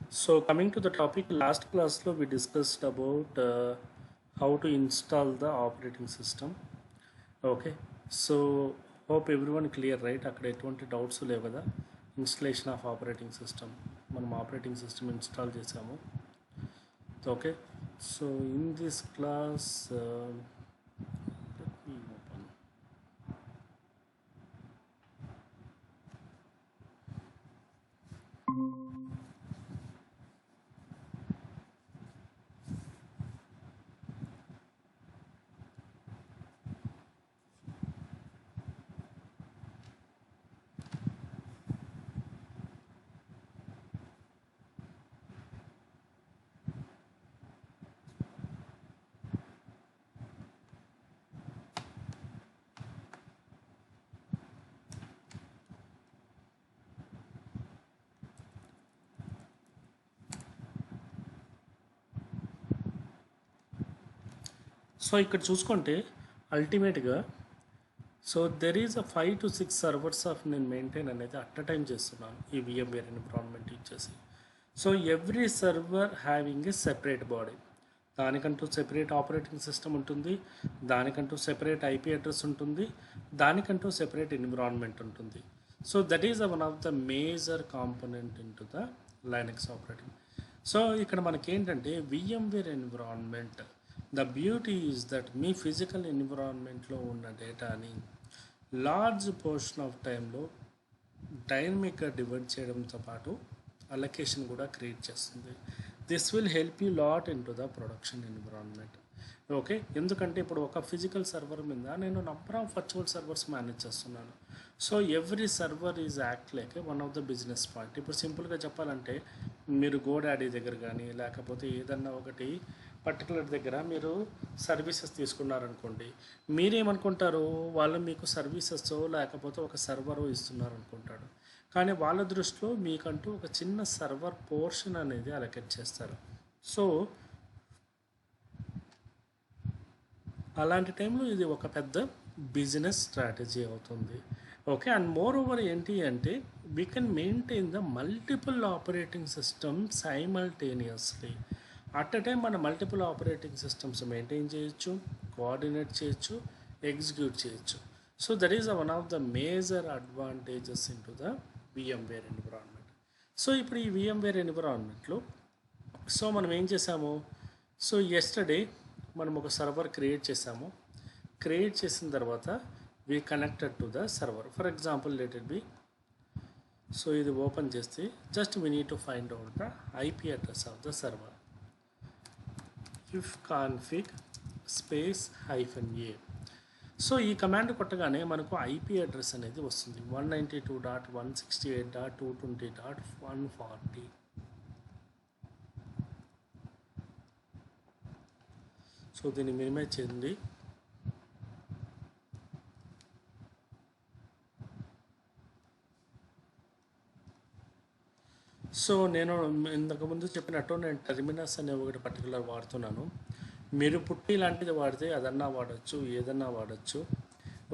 So coming to the topic, last class we discussed about how to install the operating system. Okay, so hope everyone clear, right? అక్కడ ఎటువంటి doubts లేవు కదా. Installation of operating system, మనం operating system install చేసాము. Okay, so in this class so ఇక్కడ చూసుకుంటే అల్టిమేట్గా so there is a 5 to 6 servers of నేను మెయింటైన్ అనేది అట్ అ టైం చేస్తున్నాను ఈ VMware ఎన్విరాన్మెంట్ ఇచ్చేసి. So every server having a separate body, దానికంటూ సెపరేట్ ఆపరేటింగ్ సిస్టమ్ ఉంటుంది, దానికంటూ సెపరేట్ IP అడ్రస్ ఉంటుంది, దానికంటూ సెపరేట్ ఎన్విరాన్మెంట్ ఉంటుంది. So that is one of the major component in to the Linux operating. So ఇక్కడ మనకి ఏంటంటే VMware environment, the beauty is that మీ ఫిజికల్ ఎన్విరాన్మెంట్లో ఉన్న డేటాని లార్జ్ పోర్షన్ ఆఫ్ టైంలో డైనమిక్గా డివైడ్ చేయడంతో పాటు అలొకేషన్ కూడా క్రియేట్ చేస్తుంది. This will help you lot in to the production environment. Okay, ఎందుకంటే ఇప్పుడు ఒక ఫిజికల్ సర్వర్ మీద నేను number of virtual servers manage చేస్తున్నాను. So every server is act like one of the business point. ఇప్పుడు సింపుల్గా చెప్పాలంటే మీరు గోడాడీ దగ్గర కానీ లేకపోతే ఏదన్నా ఒకటి పర్టికులర్ దగ్గర మీరు సర్వీసెస్ తీసుకున్నారనుకోండి, మీరేమనుకుంటారు, వాళ్ళు మీకు సర్వీసెస్ లేకపోతే ఒక సర్వర్ ఇస్తున్నారు అనుకుంటాడు. కానీ వాళ్ళ దృష్టిలో మీకంటూ ఒక చిన్న సర్వర్ పోర్షన్ అనేది అలొకేట్ చేస్తారు. సో అలాంటి టైంలో ఇది ఒక పెద్ద బిజినెస్ స్ట్రాటజీ అవుతుంది. ఓకే, అండ్ మోర్ ఓవర్ ఏంటి అంటే we can maintain the multiple operating system simultaneously. At a time మన మల్టిపుల్ ఆపరేటింగ్ సిస్టమ్స్ మెయింటైన్ చేయొచ్చు, కోఆర్డినేట్ చేయొచ్చు, ఎగ్జిక్యూట్ చేయొచ్చు. So that is one of the major advantages in to the VMware environment. So ఇప్పుడు ఈ VMware ఎన్విరాన్మెంట్లో so మనం ఏం చేసాము, so yesterday మనం ఒక సర్వర్ క్రియేట్ చేసాము. క్రియేట్ చేసిన తర్వాత we connected to the server. For example let it B, so ఇది ఓపెన్ చేస్తే just we need to find out the IP address of the server. if config space -a. So ఈ command కొట్టగానే మనకు IP address అనేది వస్తుంది 192.168.220.140. So దీన్ని minimise చేయండి. So నేను ఇంతకుముందు చెప్పినట్టు నేను టెర్మినస్ అనే ఒకటి పర్టికులర్ వాడుతున్నాను. మీరు పుట్టి లాంటిది వాడితే అదన్నా వాడచ్చు, ఏదన్నా వాడచ్చు.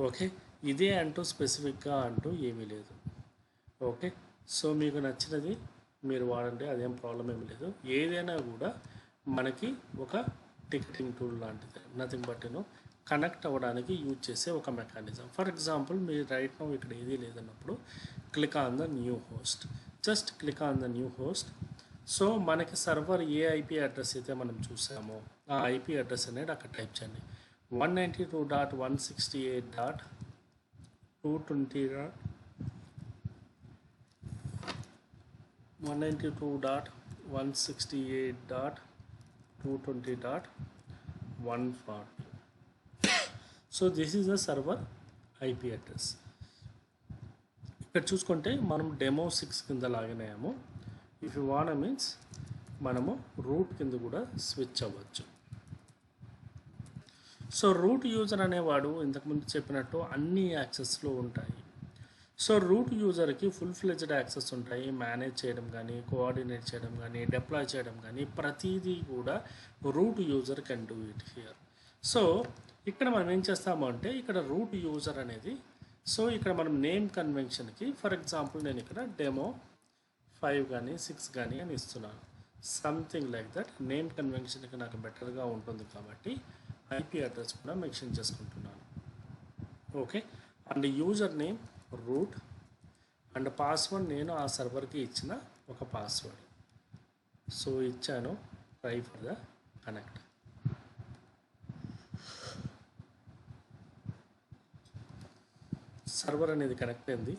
ఓకే, ఇదే అంటూ స్పెసిఫిక్గా అంటూ ఏమీ లేదు. ఓకే, సో మీకు నచ్చినది మీరు వాడండి, అదేం ప్రాబ్లం ఏమీ లేదు. ఏదైనా కూడా మనకి ఒక టికెటింగ్ టూల్ లాంటిది, నథింగ్ బట్ కనెక్ట్ అవ్వడానికి యూజ్ చేసే ఒక మెకానిజం. ఫర్ ఎగ్జాంపుల్ మీరు రైట్ నౌ ఇక్కడ ఏదీ లేదన్నప్పుడు click on the new host, just click on the new host. So మనకి సర్వర్ ఏ IP అడ్రస్ అయితే మనం చూసామో ఆ IP అడ్రస్ అనేది అక్కడ టైప్ చేయండి. 192.168.220.140. So this is the server IP address. ఇక్కడ చూసుకుంటే మనం డెమో 6 కింద లాగిన్ అయ్యాము. ఇఫ్ యూ వాంట్ మీన్స్ మనము రూట్ కింద కూడా స్విచ్ అవ్వచ్చు. సో రూట్ యూజర్ అనేవాడు ఇంతకుముందు చెప్పినట్టు అన్ని యాక్సెస్లో ఉంటాయి. సో రూట్ యూజర్కి ఫుల్ ఫ్లెజ్డ్ యాక్సెస్ ఉంటాయి. మేనేజ్ చేయడం కానీ, కోఆర్డినేట్ చేయడం కానీ, డిప్లాయ్ చేయడం కానీ ప్రతిదీ కూడా root user can do it here. So ఇక్కడ మనం ఏం చేస్తాము అంటే ఇక్కడ రూట్ యూజర్ అనేది, సో ఇక్కడ మనం నేమ్ కన్వెన్షన్కి ఫర్ ఎగ్జాంపుల్ నేను ఇక్కడ డెమో 5 కానీ 6 కానీ అని ఇస్తున్నాను. Something like that. నేమ్ కన్వెన్షన్కి నాకు బెటర్గా ఉంటుంది కాబట్టి ఐపీ అడ్రస్ కూడా మెన్షన్ చేసుకుంటున్నాను. Okay, and user name root and password నేను ఆ సర్వర్కి ఇచ్చిన ఒక పాస్వర్డ్. సో ఇచ్చాను, try for the connect. Server అనేది కనెక్ట్ అయింది.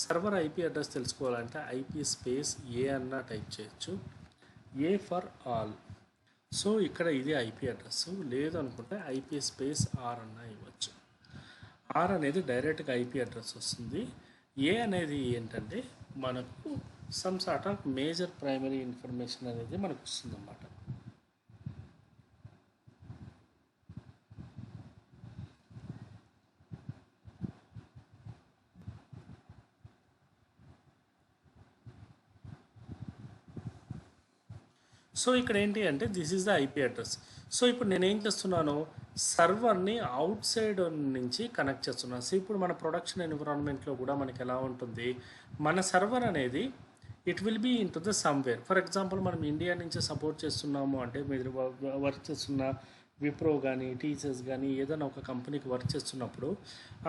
సర్వర్ ఐపీ అడ్రస్ తెలుసుకోవాలంటే ఐపీ స్పేస్ ఏ అన్న టైప్ చేయొచ్చు, ఏ ఫర్ ఆల్. సో ఇక్కడ ఇది ఐపీ అడ్రస్, లేదు అనుకుంటే ఐపీ స్పేస్ ఆర్ అన్న ఇవ్వచ్చు. ఆర్ అనేది డైరెక్ట్గా ఐపీ అడ్రస్ వస్తుంది. ఏ అనేది ఏంటంటే మనకు some sort of major primary information అనేది మనకు వస్తుంది అన్నమాట. సో ఇక్కడ ఏంటి అంటే this is the IP address. So ఇప్పుడు నేను ఏం చేస్తున్నాను, సర్వర్ని అవుట్ సైడ్ నుంచి కనెక్ట్ చేస్తున్నాను. సో ఇప్పుడు మన ప్రొడక్షన్ ఎన్విరాన్మెంట్లో కూడా మనకి ఎలా ఉంటుంది, మన సర్వర్ అనేది it will be in to the somewhere. For example మనం ఇండియా నుంచి సపోర్ట్ చేస్తున్నాము అంటే మీరు వర్క్ చేస్తున్న విప్రో కానీ టీచర్స్ కానీ ఏదైనా ఒక కంపెనీకి వర్క్ చేస్తున్నప్పుడు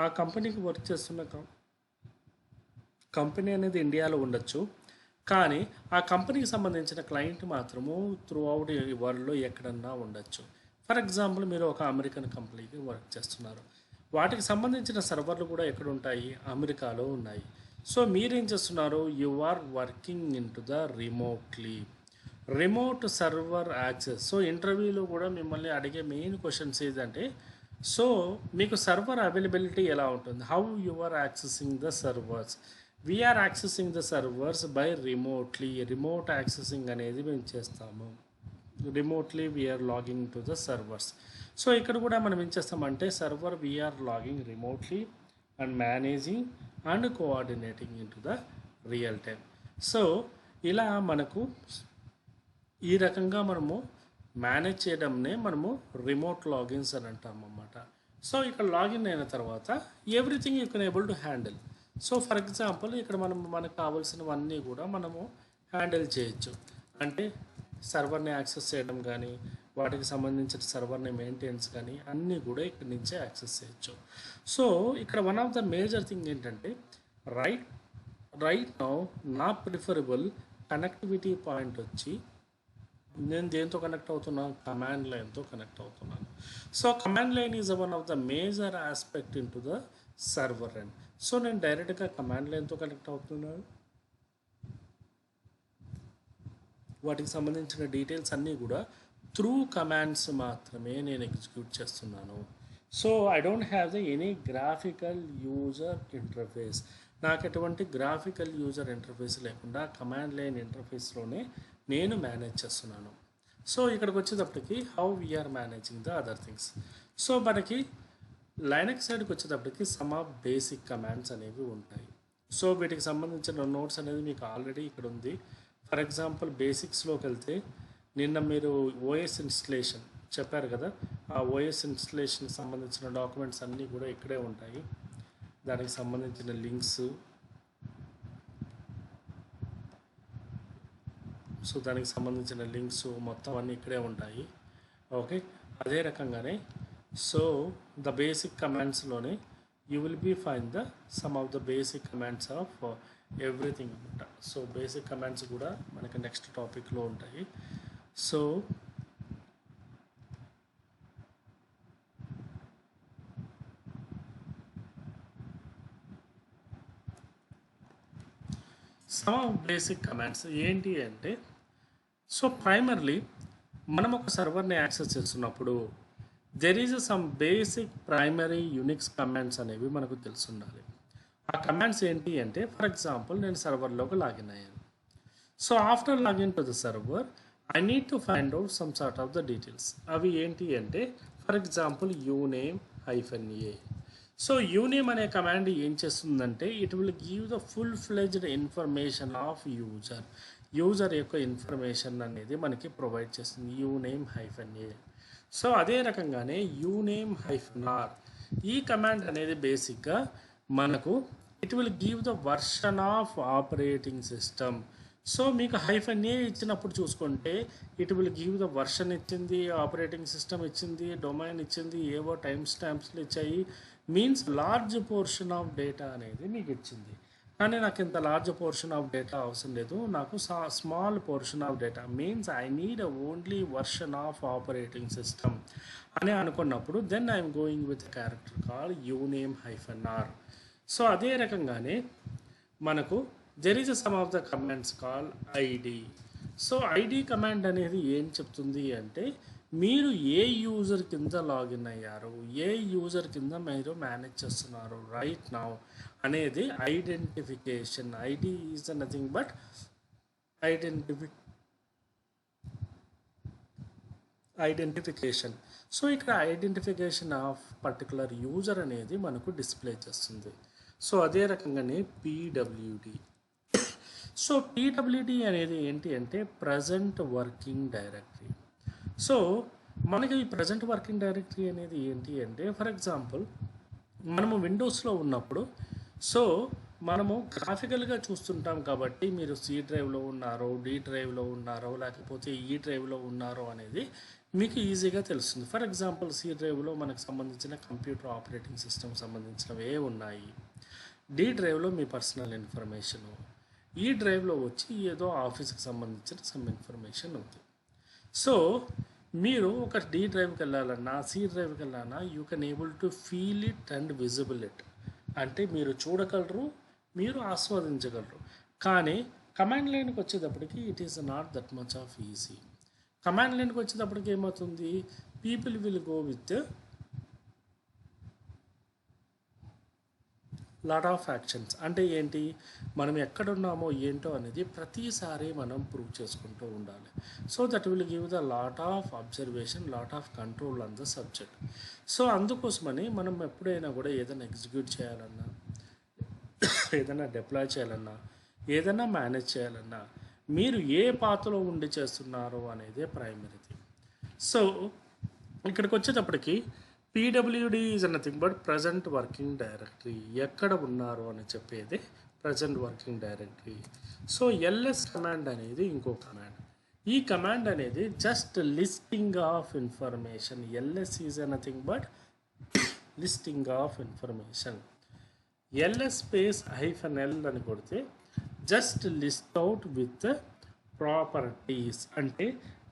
ఆ కంపెనీకి వర్క్ చేస్తున్న కంపెనీ అనేది ఇండియాలో ఉండొచ్చు, కానీ ఆ కంపెనీకి సంబంధించిన క్లయింట్ మాత్రము త్రూ అవుట్ వరల్డ్లో ఎక్కడన్నా ఉండొచ్చు. ఫర్ ఎగ్జాంపుల్ మీరు ఒక అమెరికన్ కంపెనీకి వర్క్ చేస్తున్నారు, వాటికి సంబంధించిన సర్వర్లు కూడా ఎక్కడ ఉంటాయి, అమెరికాలో ఉన్నాయి. సో మీరేం చేస్తున్నారు, you are working in to the remote server access. So ఇంటర్వ్యూలో కూడా మిమ్మల్ని అడిగే మెయిన్ క్వశ్చన్స్ ఏదంటే, సో మీకు సర్వర్ అవైలబిలిటీ ఎలా ఉంటుంది, how you are accessing the servers. We're accessing the servers by remote accessing అనేది మేము చేస్తాము. Remotely we're logging to the servers. So ఇక్కడ కూడా మనం ఏం చేస్తామంటే server we're logging remotely and managing and coordinating in to the real time. So ఇలా మనకు ఈ రకంగా మనము మేనేజ్ చేయడంనే మనము రిమోట్ లాగిన్స్ అని అంటాం అన్నమాట. సో ఇక్కడ లాగిన్ అయిన తర్వాత everything you can able to handle. So for example ఇక్కడ మనకు కావాల్సినవన్నీ కూడా మనము హ్యాండిల్ చేయొచ్చు. అంటే సర్వర్ని యాక్సెస్ చేయడం కానీ, వాటికి సంబంధించిన సర్వర్ని మెయింటెనెన్స్ కానీ అన్నీ కూడా ఇక్కడ నుంచే యాక్సెస్ చేయొచ్చు. సో ఇక్కడ one of the major thing ఏంటంటే రైట్ నౌ నా ప్రిఫరబుల్ కనెక్టివిటీ పాయింట్ వచ్చి నేను దేంతో కనెక్ట్ అవుతున్నాను, కమాండ్ లైన్తో కనెక్ట్ అవుతున్నాను. So command line is one of the major aspect in to the server and. So నేను డైరెక్ట్గా కమాండ్ లైన్తో కనెక్ట్ అవుతున్నాను, వాటికి సంబంధించిన డీటెయిల్స్ అన్నీ కూడా త్రూ కమాండ్స్ మాత్రమే నేను ఎగ్జిక్యూట్ చేస్తున్నాను. So I don't have the any graphical user interface. నాకు ఎటువంటి గ్రాఫికల్ యూజర్ ఇంటర్ఫేస్ లేకుండా కమాండ్ లైన్ ఇంటర్ఫేస్లోనే నేను మేనేజ్ చేస్తున్నాను. సో ఇక్కడికి వచ్చేటప్పటికి how we're managing the other things. So మనకి లైనక్స్ సైడ్కి వచ్చేటప్పటికి సమ్ ఆఫ్ బేసిక్ కమాండ్స్ అనేవి ఉంటాయి. సో వీటికి సంబంధించిన నోట్స్ అనేది మీకు ఆల్రెడీ ఇక్కడ ఉంది. ఫర్ ఎగ్జాంపుల్ బేసిక్స్లోకి వెళ్తే నిన్న మీరు ఓఎస్ ఇన్స్టలేషన్ చెప్పారు కదా, ఆ ఓఎస్ ఇన్స్టలేషన్కి సంబంధించిన డాక్యుమెంట్స్ అన్నీ కూడా ఇక్కడే ఉంటాయి. దానికి సంబంధించిన లింక్స్, సో దానికి సంబంధించిన లింక్స్ మొత్తం అన్నీ ఇక్కడే ఉంటాయి. ఓకే, అదే రకంగానే సో ద బేసిక్ కమాండ్స్లోనే you will be fine the some of the basic commands of everything అనమాట. సో బేసిక్ కమాండ్స్ కూడా మనకి నెక్స్ట్ టాపిక్లో ఉంటాయి. So some of basic commands ఏంటి అంటే, సో ప్రైమర్లీ మనం ఒక సర్వర్ని యాక్సెస్ చేస్తున్నప్పుడు there is some basic primary Unix commands అనేవి మనకు తెలుసుండాలి. ఆ కమాండ్స్ ఏంటి అంటే, ఫర్ ఎగ్జాంపుల్ నేను సర్వర్లోకి లాగిన్ అయ్యాను. So after login to the server I need to find out some sort of the details. అవి ఏంటి అంటే, ఫర్ ఎగ్జాంపుల్ uname-a. సో యూనేమ్ అనే కమాండ్ ఏం చేస్తుందంటే it will give the full fledged information of user యొక్క information అనేది మనకి provide చేస్తుంది uname-a. సో అదే రకంగానే uname-r ఈ కమాండ్ అనేది బేసిక్గా మనకు it will give the version of operating system. So మీకు హైఫన్ ఏ ఇచ్చినప్పుడు చూసుకుంటే it will give the version ఇచ్చింది, ఆపరేటింగ్ సిస్టమ్ ఇచ్చింది, డొమైన్ ఇచ్చింది, ఏవో టైం స్టాంప్స్లు ఇచ్చాయి. Means large portion of data అనేది మీకు ఇచ్చింది. కానీ నాకు ఇంత లార్జ్ పోర్షన్ ఆఫ్ డేటా అవసరం లేదు, నాకు small portion of data means I need only version of operating system అని అనుకున్నప్పుడు then I'm going with character call uname hyphen r. So అదే రకంగానే మనకు there is some of the commands call ID. So ID command అనేది ఏం చెప్తుంది అంటే మీరు ఏ యూజర్ కింద లాగిన్ అయ్యారు, ఏ యూజర్ కింద మీరు మేనేజ్ చేస్తున్నారు రైట్ నౌ అనేది identification. ID is nothing but identification. So ఇక్కడ ఐడెంటిఫికేషన్ ఆఫ్ పర్టికులర్ యూజర్ అనేది మనకు డిస్ప్లే చేస్తుంది. సో అదే రకంగానే పీడబ్ల్యూడి. సో పీడబ్ల్యూడి అనేది ఏంటి అంటే ప్రజెంట్ వర్కింగ్ డైరెక్టరీ. సో మనకి ఈ ప్రజెంట్ వర్కింగ్ డైరెక్టరీ అనేది ఏంటి అంటే ఫర్ ఎగ్జాంపుల్ మనము విండోస్లో ఉన్నప్పుడు సో మనము గ్రాఫికల్గా చూస్తుంటాం కాబట్టి మీరు సి డ్రైవ్లో ఉన్నారో, డి డ్రైవ్లో ఉన్నారో, లేకపోతే ఈ డ్రైవ్లో ఉన్నారో అనేది మీకు ఈజీగా తెలుస్తుంది. ఫర్ ఎగ్జాంపుల్ సి డ్రైవ్లో మనకు సంబంధించిన కంప్యూటర్ ఆపరేటింగ్ సిస్టమ్ సంబంధించినవి ఉన్నాయి, డి డ్రైవ్లో మీ పర్సనల్ ఇన్ఫర్మేషను, ఈ డ్రైవ్లో వచ్చి ఏదో ఆఫీస్కి సంబంధించిన సమ్ ఇన్ఫర్మేషన్ ఉంది. సో మీరు ఒక డి డ్రైవ్కి వెళ్ళాలన్నా, సి డ్రైవ్కి వెళ్ళాలన్నా you can able to feel it and visible it. అంటే మీరు చూడగలరు, మీరు ఆస్వాదించగలరు. కానీ కమాండ్ లైన్కి వచ్చేటప్పటికి it is not that much off easy. Command లైన్కి వచ్చేటప్పటికి ఏమవుతుంది, people will go with lot of actions. అంటే ఏంటి, మనం ఎక్కడున్నామో ఏంటో అనేది ప్రతిసారి మనం ప్రూవ్ చేసుకుంటూ ఉండాలి. So that will give the lot of observation, lot of control on the subject. So అందుకోసమని మనం ఎప్పుడైనా కూడా ఏదైనా ఎగ్జిక్యూట్ చేయాలన్నా, ఏదైనా డిప్లాయ్ చేయాలన్నా, ఏదైనా మేనేజ్ చేయాలన్నా మీరు ఏ పాత్రలో ఉండి చేస్తున్నారో అనేదే ప్రైమరీది. సో ఇక్కడికి వచ్చేటప్పటికి PWD is nothing but present working directory. ఎక్కడ ఉన్నారు అని చెప్పేది present working directory. So LS command అనేది ఇంకో కమాండ్. ఈ కమాండ్ అనేది just listing of information. LS is nothing but listing of information. LS space -L అని కొడితే just list out with properties. అంటే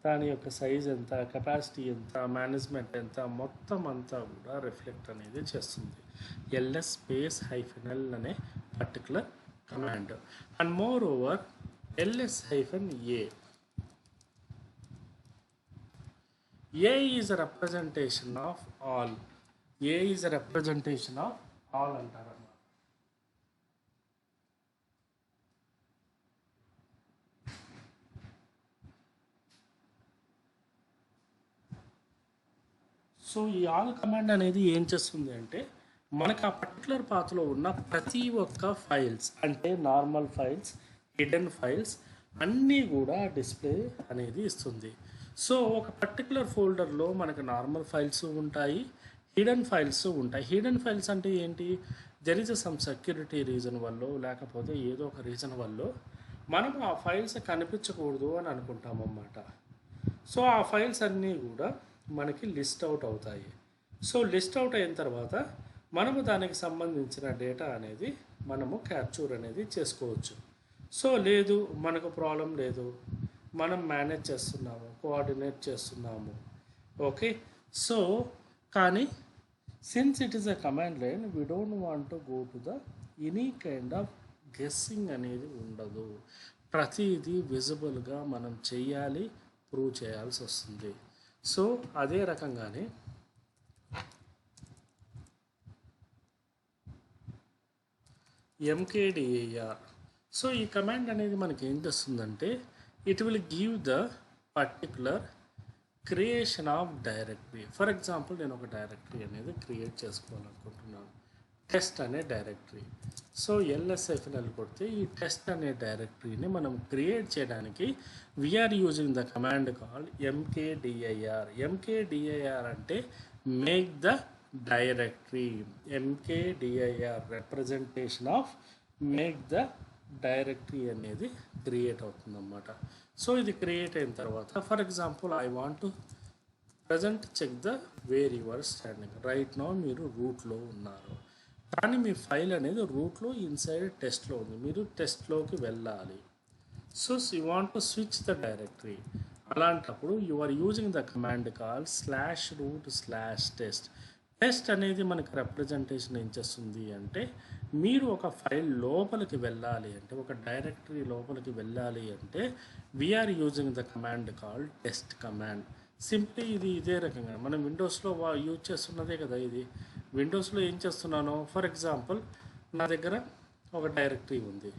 దాని యొక్క సైజ్ ఎంత, కెపాసిటీ ఎంత, మేనేజ్మెంట్ ఎంత, మొత్తం అంతా కూడా రిఫ్లెక్ట్ అనేది చేస్తుంది ఎల్ఎస్ స్పేస్ -L అనే particular command. And more over ls-a. A is a representation of all. A is a representation of all అంటారు. సో ఈ ఆల్ కమాండ్ అనేది ఏం చేస్తుంది అంటే మనకు ఆ పర్టికులర్ పాత్లో ఉన్న ప్రతి ఒక్క ఫైల్స్, అంటే నార్మల్ ఫైల్స్, హిడెన్ ఫైల్స్ అన్నీ కూడా డిస్ప్లే అనేది ఇస్తుంది. సో ఒక పర్టికులర్ ఫోల్డర్లో మనకు నార్మల్ ఫైల్స్ ఉంటాయి, హిడెన్ ఫైల్స్ ఉంటాయి. హిడెన్ ఫైల్స్ అంటే ఏంటి, there is some security reason వల్ల, లేకపోతే ఏదో ఒక రీజన్ వల్ల మనం ఆ ఫైల్స్ కనిపించకూడదు అని అనుకుంటాం అన్నమాట. సో ఆ ఫైల్స్ అన్నీ కూడా మనకి లిస్ట్ అవుట్ అవుతాయి. సో లిస్ట్ అవుట్ అయిన తర్వాత మనము దానికి సంబంధించిన డేటా అనేది మనము క్యాప్చర్ అనేది చేసుకోవచ్చు. సో లేదు మనకు ప్రాబ్లం లేదు, మనం మేనేజ్ చేస్తున్నాము, కోఆర్డినేట్ చేస్తున్నాము, ఓకే. సో కానీ since it is a command line we don't want to go to the any kind of guessing అనేది ఉండదు. ప్రతిదీ విజిబుల్గా మనం చేయాలి, ప్రూవ్ చేయాల్సి వస్తుంది. సో అదే రకంగానే mkdir. సో ఈ కమాండ్ అనేది మనకి ఏం చేస్తుందంటే it will give the particular creation of directory. For example నేను ఒక డైరెక్టరీ అనేది క్రియేట్ చేసుకోవాలనుకుంటున్నాను, టెస్ట్ అనే డైరెక్టరీ. సో ls-l కొడితే ఈ టెస్ట్ అనే డైరెక్టరీని మనం క్రియేట్ చేయడానికి we are using the command call mkdir. mkdir అంటే make the directory, MKDIR representation of make the directory అనేది క్రియేట్ అవుతుందన్నమాట. సో ఇది క్రియేట్ అయిన తర్వాత for example I want to present check the where your standing. Right now మీరు రూట్లో ఉన్నారు, కానీ మీ ఫైల్ అనేది రూట్లో ఇన్సైడ్ టెస్ట్లో ఉంది, మీరు టెస్ట్లోకి వెళ్ళాలి. So you want to switch the directory. అలాంటప్పుడు you are using the command call /root/test. Test అనేది మనకి రిప్రజెంటేషన్ ఏం చేస్తుంది అంటే, మీరు ఒక ఫైల్ లోపలికి వెళ్ళాలి అంటే, ఒక డైరెక్టరీ లోపలికి వెళ్ళాలి అంటే we're using the command call test command. Simply ఇది ఇదే రకంగా మనం విండోస్లో యూజ్ చేస్తున్నదే కదా. ఇది విండోస్లో ఏం చేస్తున్నాను, ఫర్ ఎగ్జాంపుల్ నా దగ్గర ఒక డైరెక్టరీ ఉంది,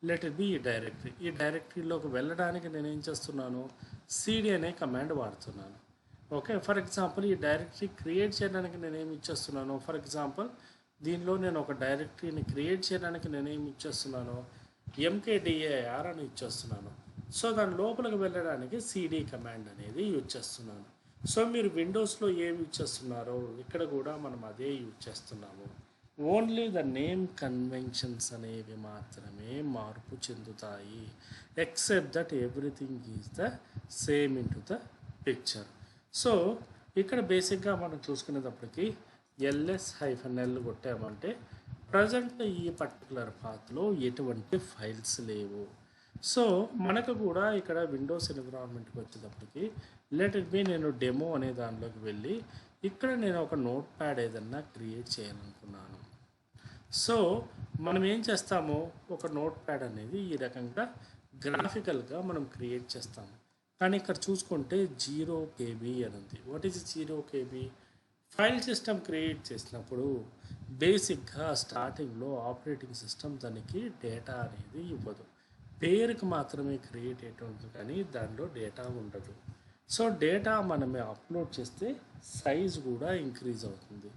లెట్ ఇట్ బి ఈ డైరెక్టరీ. ఈ డైరెక్టరీలోకి వెళ్ళడానికి నేను ఏం చేస్తున్నాను, సిడి అనే కమాండ్ వాడుతున్నాను. ఓకే, ఫర్ ఎగ్జాంపుల్ ఈ డైరెక్టరీ క్రియేట్ చేయడానికి నేనేమి ఇచ్చేస్తున్నాను, ఫర్ ఎగ్జాంపుల్ దీనిలో నేను ఒక డైరెక్టరీని క్రియేట్ చేయడానికి నేనేమి ఇచ్చేస్తున్నాను, ఎంకేడిఏఆర్ అని ఇచ్చేస్తున్నాను. సో దాని లోపలికి వెళ్ళడానికి సిడి కమాండ్ అనేది యూజ్ చేస్తున్నాను. సో మీరు విండోస్లో ఏమి యూజ్ చేస్తున్నారో ఇక్కడ కూడా మనం అదే యూజ్ చేస్తున్నాము. ఓన్లీ ద నేమ్ కన్వెన్షన్స్ అనేవి మాత్రమే మార్పు చెందుతాయి, except that everything is the same in to the picture. So ఇక్కడ బేసిక్గా మనం చూసుకునేటప్పటికి ls-l కొట్టామంటే ప్రజెంట్ ఈ పర్టికులర్ పాత్లో ఎటువంటి ఫైల్స్ లేవు. సో మనకు కూడా ఇక్కడ విండోస్ ఎన్విరాన్మెంట్కి వచ్చేటప్పటికి లెట్ ఇట్ బి నేను డెమో అనే దానిలోకి వెళ్ళి ఇక్కడ నేను ఒక నోట్ ప్యాడ్ ఏదన్నా క్రియేట్ చేయాలనుకున్నాను. సో మనం ఏం చేస్తాము, ఒక నోట్ ప్యాడ్ అనేది ఈ రకంగా గ్రాఫికల్గా మనం క్రియేట్ చేస్తాము. కానీ ఇక్కడ చూసుకుంటే 0 KB అని ఉంది. What is 0 KB? File system create చేసినప్పుడు బేసిక్గా స్టార్టింగ్లో ఆపరేటింగ్ సిస్టమ్ దానికి డేటా అనేది ఇవ్వదు, పేరుకి మాత్రమే క్రియేట్ అయ్యేటువంటి, కానీ దానిలో డేటా ఉండదు. సో డేటా మనమే అప్లోడ్ చేస్తే సైజ్ కూడా ఇంక్రీజ్ అవుతుంది.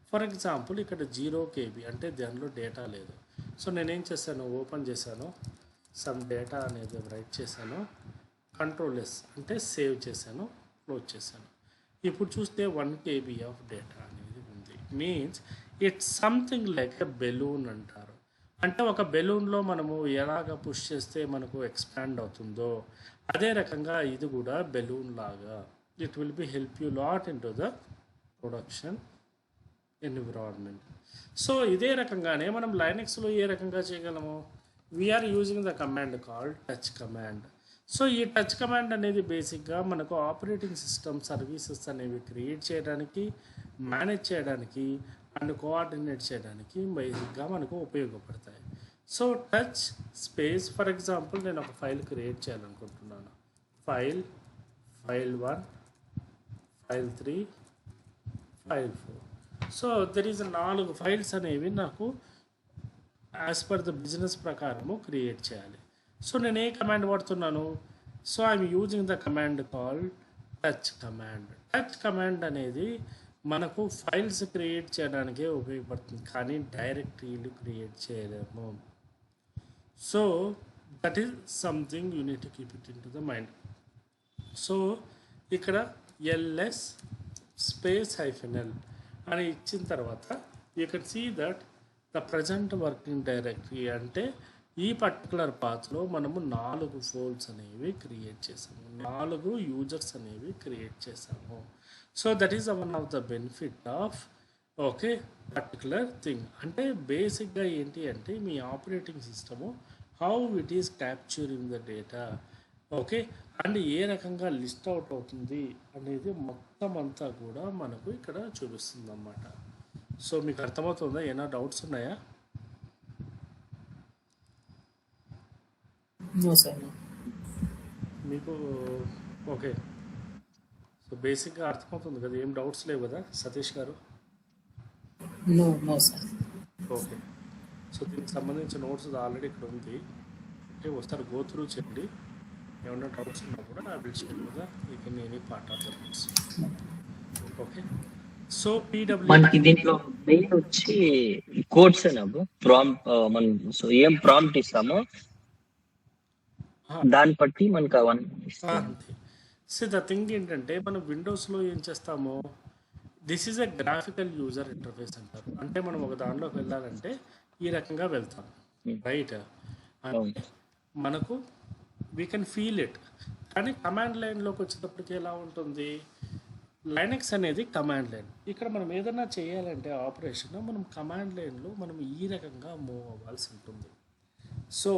ఫర్ ఎగ్జాంపుల్ ఇక్కడ 0 KB అంటే దానిలో డేటా లేదు. సో నేనేం చేశాను, ఓపెన్ చేశాను, సమ్ డేటా అనేది రైట్ చేశాను, Ctrl+S అంటే సేవ్ చేశాను, క్లోజ్ చేశాను. ఇప్పుడు చూస్తే 1 KB ఆఫ్ డేటా అనేది ఉంది. Means it's something like a balloon అంటారు. అంటే ఒక బెలూన్లో మనము ఎలాగ పుష్ చేస్తే మనకు ఎక్స్పాండ్ అవుతుందో అదే రకంగా ఇది కూడా బెలూన్ లాగా it will be help you lot in to the production environment. So ఇదే రకంగానే మనం లైనక్స్లో ఏ రకంగా చేయగలము, we're using the command called touch command. So ఈ టచ్ కమాండ్ అనేది బేసిక్గా మనకు ఆపరేటింగ్ సిస్టమ్ సర్వీసెస్ అనేవి క్రియేట్ చేయడానికి, మేనేజ్ చేయడానికి అండ్ కోఆర్డినేట్ చేయడానికి బేసిక్గా మనకు ఉపయోగపడతాయి. So touch space, for example నేను ఒక ఫైల్ క్రియేట్ చేయాలనుకుంటున్నాను, file 1, file 3, file 4. So there is 4 files అనేవి నాకు యాజ్ పర్ ద బిజినెస్ ప్రకారము క్రియేట్ చేయాలి. సో నేను ఏ కమాండ్ వాడుతున్నాను, so I'm using the command call touch command. Touch command అనేది మనకు ఫైల్స్ క్రియేట్ చేయడానికే ఉపయోగపడుతుంది, కానీ డైరెక్టరీలు క్రియేట్ చేయలేము. So that is something you need to keep it in to the mind. So ఇక్కడ ls-l అని ఇచ్చిన తర్వాత you can see that the present working directory అంటే ఈ పర్టికులర్ పాత్లో మనము 4 ఫోల్డ్స్ అనేవి క్రియేట్ చేసాము, 4 యూజర్స్ అనేవి క్రియేట్ చేసాము. So that is one of the benefit of okay particular thing. అంటే బేసిక్గా ఏంటి అంటే మీ operating system how it is capturing the data, okay, and ఏ రకంగా లిస్ట్ అవుట్ అవుతుంది అనేది మొత్తం అంతా కూడా మనకు ఇక్కడ చూపిస్తుంది అన్నమాట. సో మీకు అర్థమవుతుందా, ఏమైనా డౌట్స్ ఉన్నాయా? మీకు ఓకే, సో బేసిక్గా అర్థమవుతుంది కదా, ఏం డౌట్స్ లేవు కదా సతీష్ గారు? ఓకే, సో దీనికి సంబంధించిన నోట్స్ ఆల్రెడీ ఇక్కడ ఉంది. ఓకే, ఒకసారి గో త్రూ చేయండి, ఏమన్నా డౌట్స్ ఉన్నా కూడా నా విల్ కదా you can any part of the notes. Okay, so మనకి దీంట్లో మెయిన్ వచ్చి కోడ్స్ ప్రాంప్ట్, మనం సో ఏం ప్రాంప్ట్ ఇస్తామో దాన్ని బట్టి మనకు అవన్నీ. సో ద థింగ్ ఏంటంటే మనం విండోస్లో ఏం చేస్తాము, this is a graphical user interface అంటారు. అంటే మనం ఒక దానిలోకి వెళ్ళాలంటే ఈ రకంగా వెళ్తాం, రైట్? అవును. అంటే మనకు వీ కెన్ ఫీల్ ఇట్. కానీ కమాండ్ లైన్లోకి వచ్చేటప్పటికి ఎలా ఉంటుంది? లైనక్స్ అనేది కమాండ్ లైన్. ఇక్కడ మనం ఏదైనా చేయాలంటే ఆపరేషన్ మనం కమాండ్ లైన్లో మనం ఈ రకంగా మూవ్ అవ్వాల్సి ఉంటుంది. సో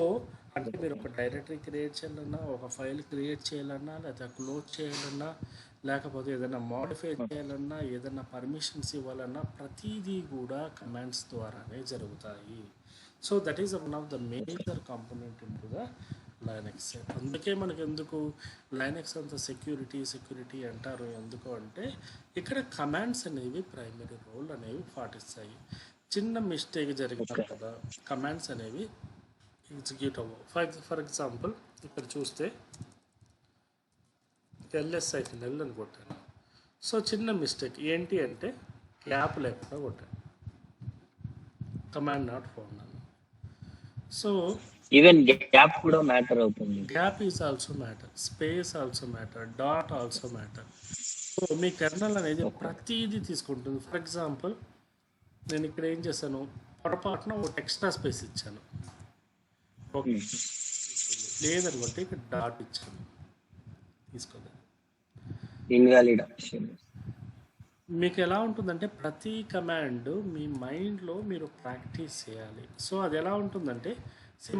అంటే మీరు ఒక డైరెక్టరీ క్రియేట్ చేయాలన్నా, ఒక ఫైల్ క్రియేట్ చేయాలన్నా, లేదా క్లోజ్ చేయాలన్నా, లేకపోతే ఏదైనా మోడిఫై చేయాలన్నా, ఏదైనా పర్మిషన్స్ ఇవ్వాలన్నా ప్రతిదీ కూడా కమాండ్స్ ద్వారానే జరుగుతాయి. So that is one of the major component in to the Linux. అందుకే మనకు ఎందుకు లైనక్స్ అంత సెక్యూరిటీ అంటారు. ఎందుకు అంటే ఇక్కడ కమాండ్స్ అనేవి ప్రైమరీ రోల్ అనేవి పాటిస్తాయి. చిన్న మిస్టేక్ జరిగినా ఓకే. కూడా కమాండ్స్ అనేవి ఎగ్జిక్యూట్ అవ్వవు. ఫర్ ఎగ్జాంపుల్ ఇక్కడ చూస్తే ఎల్ఎస్ఐఫిఎల్ అని కొట్టాను. సో చిన్న మిస్టేక్ ఏంటి అంటే గ్యాప్ లేకుండా కొట్టాను, కమాండ్ నాట్ ఫౌండ్ అని. సో ఈవెన్ గ్యాప్ కూడా మ్యాటర్ అవుతుంది. Gap is also matter, space also matter, dot also matter. So me kernel అనేది ప్రతిదీ తీసుకుంటుంది. ఫర్ ఎగ్జాంపుల్ నేను ఇక్కడ ఏం చేశాను, పొరపాటున ఒక ఎక్స్ట్రా స్పేస్ ఇచ్చాను, ఓకే, లేదనుకుంటే ఇక్కడ డాట్ ఇచ్చాను, తీసుకోలేదు. Invalid option. మీకు ఎలా ఉంటుందంటే ప్రతి కమాండ్ మీ మైండ్లో మీరు ప్రాక్టీస్ చేయాలి. సో అది ఎలా ఉంటుందంటే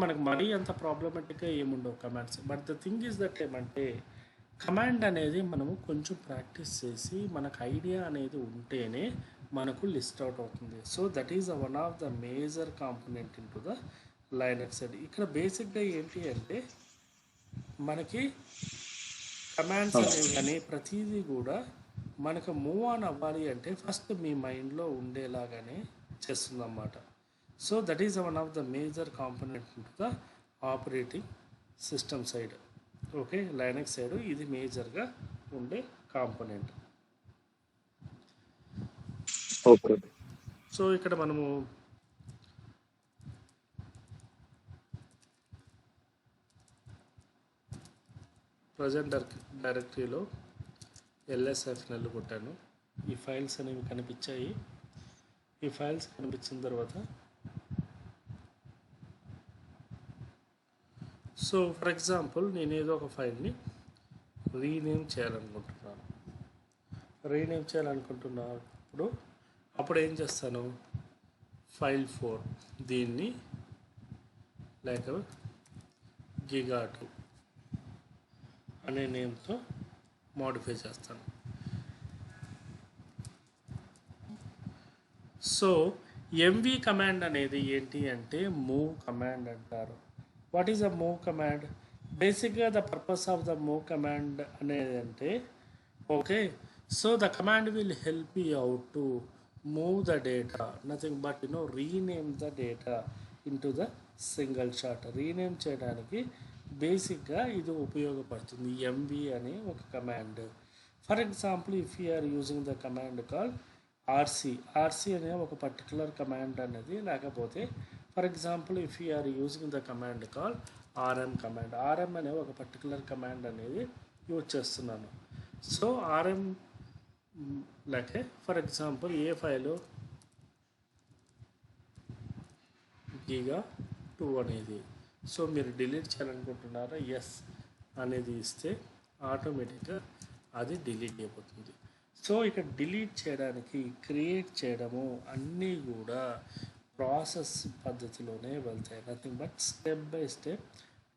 మనకు మరీ అంత ప్రాబ్లమెటిక్గా ఏముండవు commands. But the thing is that ఏమంటే కమాండ్ అనేది మనము కొంచెం ప్రాక్టీస్ చేసి మనకు ఐడియా అనేది ఉంటేనే మనకు లిస్ట్ అవుట్ అవుతుంది. So that is one of the major component in to the Linux. ఇక్కడ బేసిక్గా ఏంటి అంటే మనకి కమాండ్స్ అనేవి కానీ ప్రతిదీ కూడా మనకు మూవ్ ఆన్ అవ్వాలి అంటే ఫస్ట్ మీ మైండ్లో ఉండేలాగానే చేస్తుంది అన్నమాట. So that is one of the major component to the operating system side. Okay, Linux side ఇది మేజర్గా ఉండే కాంపోనెంట్. ఓకే. సో ఇక్కడ మనము ప్రజెంట్ డైరెక్టరీలో ఎల్ఎస్ఎఫ్ఎల్ కొట్టాను. ఈ ఫైల్స్ అనేవి కనిపించాయి. ఈ ఫైల్స్ కనిపించిన తర్వాత సో ఫర్ ఎగ్జాంపుల్ నేను ఏదో ఒక ఫైల్ని రీనేమ్ చేయాలనుకుంటున్నప్పుడు అప్పుడు ఏం చేస్తాను, ఫైల్ 4 దీన్ని లేక గిగా2 అనే నేమ్తో మోడిఫై చేస్తాను. సో ఎంవి కమాండ్ అనేది ఏంటి అంటే మూవ్ కమాండ్ అంటారు. What is a move command? బేసిక్గా the purpose of the move command అనేది అంటే okay, so the command will help you out to move the data, nothing but rename the data in to the single shot. Rename చేయడానికి బేసిక్గా ఇది ఉపయోగపడుతుంది MV అనే ఒక command. For example if you are using the command call RC అనే ఒక particular command అనేది, లేకపోతే for example if you are using the command call RM అనే ఒక పర్టికులర్ కమాండ్ అనేది యూజ్ చేస్తున్నాను. So RM like for example a file గిగా2 అనేది, సో మీరు డిలీట్ చేయాలనుకుంటున్నారా, ఎస్ అనేది ఇస్తే ఆటోమేటిక్గా అది డిలీట్ అయిపోతుంది. సో ఇక్కడ డిలీట్ చేయడానికి క్రియేట్ చేయడము అన్నీ కూడా ప్రాసెస్ పద్ధతిలోనే వెళ్తాయి, nothing but step by step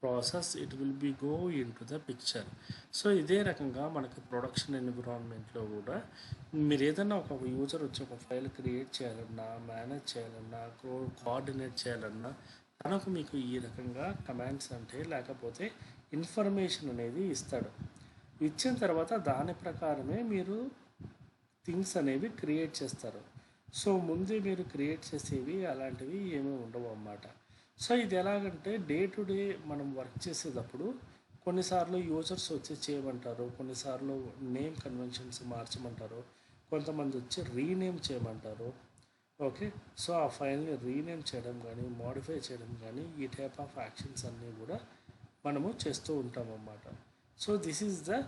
process it will B go in to the picture. So ఇదే రకంగా మనకి ప్రొడక్షన్ ఎన్విరాన్మెంట్లో కూడా మీరు ఏదైనా ఒక యూజర్ వచ్చి ఒక ఫైల్ క్రియేట్ చేయాలన్నా, మేనేజ్ చేయాలన్నా, కోఆర్డినేట్ చేయాలన్నా తనకు మీకు ఈ రకంగా కమాండ్స్ అంటే లేకపోతే ఇన్ఫర్మేషన్ అనేది ఇస్తాడు. ఇచ్చిన తర్వాత దాని ప్రకారమే మీరు థింగ్స్ అనేవి క్రియేట్ చేస్తారు. సో ముందే మీరు క్రియేట్ చేసేవి అలాంటివి ఏమీ ఉండవు అన్నమాట. సో ఇది ఎలాగంటే డే టు డే మనం వర్క్ చేసేటప్పుడు కొన్నిసార్లు యూజర్స్ వచ్చి చేయమంటారు, కొన్నిసార్లు నేమ్ కన్వెన్షన్స్ మార్చమంటారు, కొంతమంది వచ్చి రీనేమ్ చేయమంటారు. ఓకే, సో ఆ ఫైల్ని రీనేమ్ చేయడం కానీ మోడిఫై చేయడం కానీ ఈ టైప్ ఆఫ్ యాక్షన్స్ అన్నీ కూడా మనము చేస్తూ ఉంటాం అన్నమాట. So this is the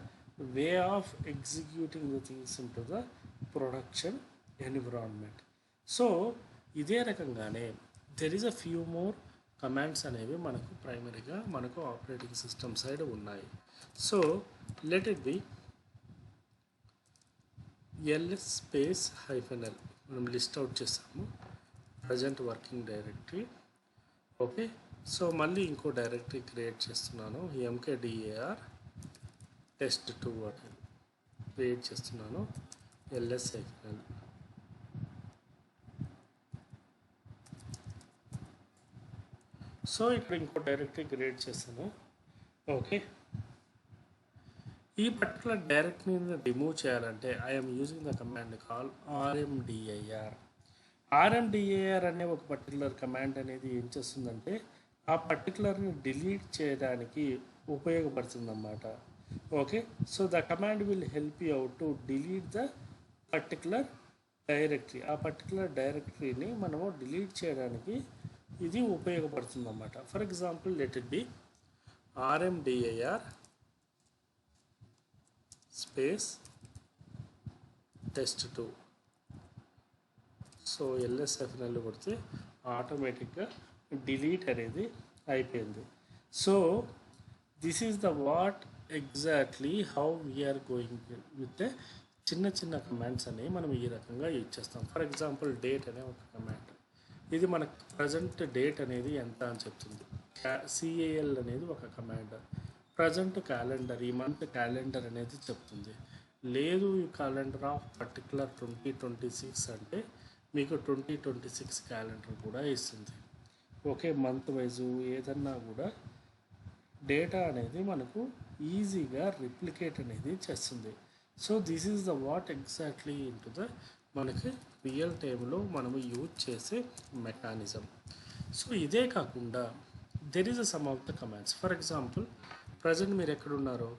way of executing the things in to the production environment. So ఇదే రకంగానే there is a few more commands అనేవి మనకు ప్రైమరీగా మనకు ఆపరేటింగ్ సిస్టమ్ సైడ్ ఉన్నాయి. So let it B ls space -l మనం list out చేసాము present working directory. Okay, so మళ్ళీ ఇంకో డైరెక్టరీ క్రియేట్ చేస్తున్నాను, mkdir test2 అని క్రియేట్ చేస్తున్నాను, ls -l. సో ఇక్కడ ఇంకో డైరెక్టరీ క్రియేట్ చేశాను. ఓకే, ఈ పర్టికులర్ డైరెక్టరీని రిమూవ్ చేయాలంటే I'm using the command call rmdir. rmdir అనే ఒక పర్టికులర్ కమాండ్ అనేది ఏం చేస్తుందంటే ఆ పర్టికులర్ని డిలీట్ చేయడానికి ఉపయోగపడుతుందన్నమాట. Okay, so the command will help you out to delete the particular directory. ఆ పర్టికులర్ డైరెక్టరీని మనము డిలీట్ చేయడానికి ఇది ఉపయోగపడుతుందన్నమాట. For example let it be rmdir space test2. So ls కొడితే ఆటోమేటిక్గా డిలీట్ అనేది అయిపోయింది. So this is the what exactly how we're going with చిన్న చిన్న కమాండ్స్ అనేవి మనం ఈ రకంగా యూజ్ చేస్తాం. ఫర్ ఎగ్జాంపుల్ డేట్ అనే ఒక కమాండ్, ఇది మనకు ప్రజెంట్ డేట్ అనేది ఎంత అని చెప్తుంది. cal అనేది ఒక కమాండ్, ప్రజెంట్ క్యాలెండర్, ఈ మంత్ క్యాలెండర్ అనేది చెప్తుంది. లేదు ఈ క్యాలెండర్ ఆఫ్ పర్టికులర్ 2026 అంటే మీకు 2026 క్యాలెండర్ కూడా ఇస్తుంది. ఓకే, మంత్ వైజు ఏదన్నా కూడా డేటా అనేది మనకు ఈజీగా రిప్లికేట్ అనేది చేస్తుంది. So this is the what exactly into the మనకి రియల్ టైంలో మనము యూజ్ చేసే మెకానిజం. సో ఇదే కాకుండా there is a some of the commands. For example present మీరు ఎక్కడున్నారో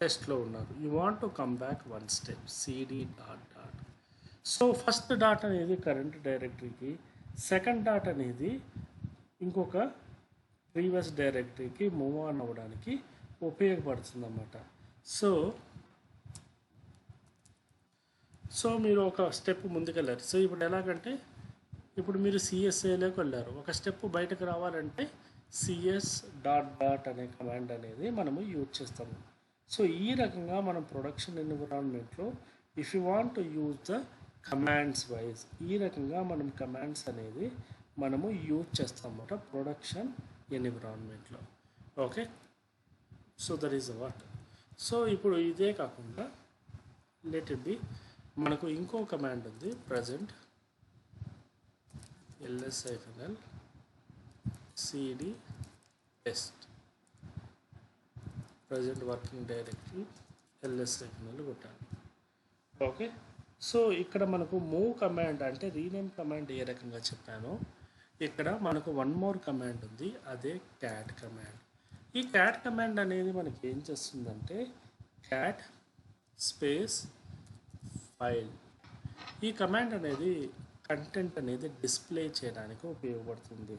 టెస్ట్లో ఉన్నారు, you want to come back one step cd dot dot. So first dot అనేది కరెంట్ డైరెక్టరీకి, సెకండ్ డాట్ అనేది ఇంకొక ప్రీవియస్ డైరెక్టరీకి మూవ్ ఆన్ అవ్వడానికి ఉపయోగపడుతుంది అన్నమాట. సో మీరు ఒక స్టెప్ ముందుకెళ్ళారు. సో ఇప్పుడు ఎలాగంటే ఇప్పుడు మీరు CSAలోకి వెళ్ళారు, ఒక స్టెప్ బయటకు రావాలంటే cs డాట్ డాట్ అనే కమాండ్ అనేది మనము యూజ్ చేస్తాము. సో ఈ రకంగా మనం ప్రొడక్షన్ ఎన్విరాన్మెంట్లో if you want to use the commands wise ఈ రకంగా మనం కమాండ్స్ అనేది మనము యూజ్ చేస్తాం అన్నమాట ప్రొడక్షన్ ఎన్విరాన్మెంట్లో. Okay, so that is what. So ఇప్పుడు ఇదే కాకుండా లెట్ ఇట్ బి మనకు ఇంకో కమాండ్ ఉంది, present ls -l cd test present working directory ls కొట్టాను. ఓకే, సో ఇక్కడ మనకు మూవ్ కమాండ్ అంటే రీనేమ్ కమాండ్ ఏ రకంగా చెప్పానో ఇక్కడ మనకు వన్ మోర్ కమాండ్ ఉంది, అదే క్యాట్ కమాండ్. ఈ క్యాట్ కమాండ్ అనేది మనకి ఏం చేస్తుందంటే క్యాట్ స్పేస్ ఫైల్. ఈ కమాండ్ అనేది కంటెంట్ అనేది డిస్ప్లే చేయడానికి ఉపయోగపడుతుంది.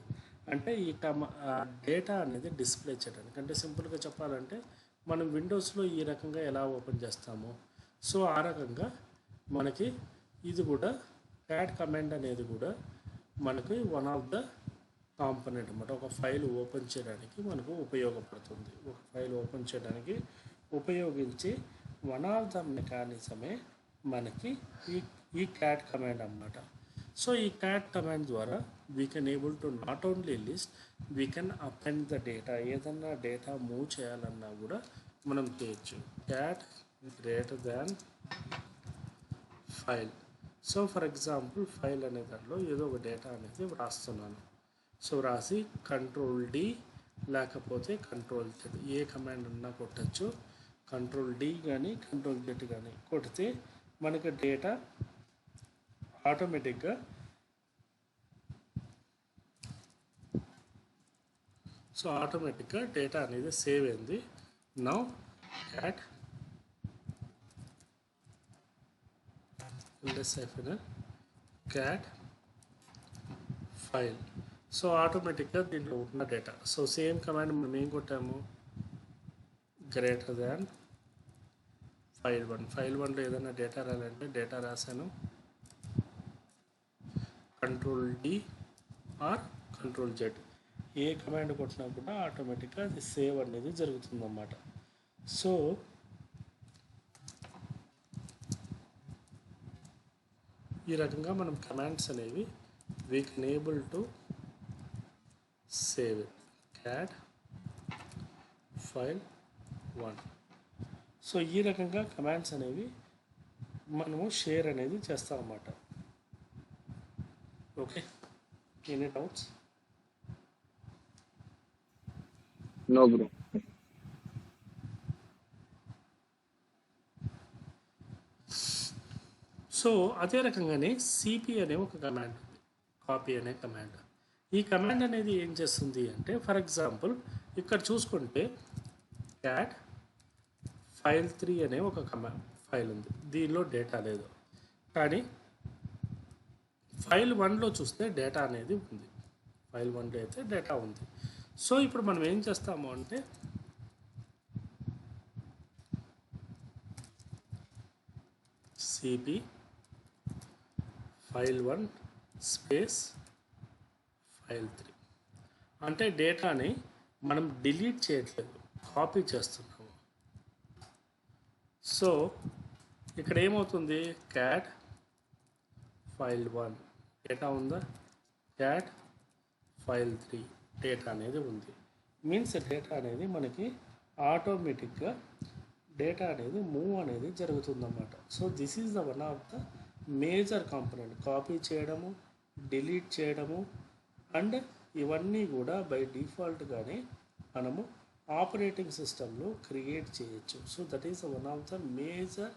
అంటే ఈ డేటా అనేది డిస్ప్లే చేయడానికి, అంటే సింపుల్గా చెప్పాలంటే మనం విండోస్లో ఈ రకంగా ఎలా ఓపెన్ చేస్తామో సో ఆ రకంగా మనకి ఇది కూడా క్యాట్ కమాండ్ అనేది కూడా మనకి వన్ ఆఫ్ ద కాంపోనెంట్ అన్నమాట. ఒక ఫైల్ ఓపెన్ చేయడానికి మనకు ఉపయోగపడుతుంది. ఒక ఫైల్ ఓపెన్ చేయడానికి ఉపయోగించి వన్ ఆఫ్ ద మెకానిజమే మనకి ఈ క్యాట్ కమాండ్ అన్నమాట. సో ఈ క్యాట్ కమాండ్ ద్వారా we can able to not only list, we can append the data. ఏదన్నా డేటా మూవ్ చేయాలన్నా కూడా మనం చేయొచ్చు. Cat greater than file. So for example file అనే దాంట్లో ఏదో ఒక డేటా అనేది వ్రాస్తున్నాను. సో వ్రాసి Ctrl+D లేకపోతే Ctrl+Z ఏ కమాండ్ ఉన్నా కొట్టచ్చు. Ctrl+D కానీ Ctrl+Z కానీ కొడితే మనకి డేటా ఆటోమేటిక్గా డేటా అనేది సేవ్ అయింది. Now cat cat file. So ఆటోమేటిక్గా దీంట్లో ఉన్న డేటా. సో సేమ్ కమాండ్ మనం ఏం కొట్టాము, గ్రేటర్ దాన్ ఫైల్ వన్లో ఏదైనా డేటా రాయాలంటే డేటా రాశాను, control D R control Z, ఏ కమాండ్ కొట్టినా కూడా ఆటోమేటిక్గా అది సేవ్ అనేది జరుగుతుందన్నమాట. సో ఈ రకంగా మనం కమాండ్స్ అనేవి we can able to save it. CAD file 1. So ఈ రకంగా కమాండ్స్ అనేవి మనము షేర్ అనేది చేస్తాం అన్నమాట. Okay, any doubts? No bro. So అదే రకంగానే సిపి అనే ఒక కమాండ్ ఉంది, కాపీ అనే కమాండ్. ఈ కమాండ్ అనేది ఏం చేస్తుంది అంటే, ఫర్ ఎగ్జాంపుల్ ఇక్కడ చూసుకుంటే క్యాట్ ఫైల్ 3 అనే ఒక ఫైల్ ఉంది, దీనిలో డేటా లేదు. కానీ ఫైల్ 1లో చూస్తే డేటా అనేది ఉంది, ఫైల్ 1లో అయితే డేటా ఉంది. సో ఇప్పుడు మనం ఏం చేస్తాము అంటే సిపి ఫైల్ 1 స్పేస్ ఫైల్ 3 అంటే డేటాని మనం డిలీట్ చేయట్లేదు, కాపీ చేస్తున్నాము. సో ఇక్కడ ఏమవుతుంది, క్యాట్ ఫైల్ 1 డేటా ఉందా, క్యాట్ ఫైల్ 3 డేటా అనేది ఉంది. మీన్స్ డేటా అనేది మనకి ఆటోమేటిక్గా డేటా అనేది మూవ్ అనేది జరుగుతుందన్నమాట. So this is the one of the major component, copy చేయడము, డిలీట్ చేయడము, అండ్ ఇవన్నీ కూడా బై డిఫాల్ట్గానే మనము ఆపరేటింగ్ సిస్టంలో క్రియేట్ చేయొచ్చు. So that is one of the major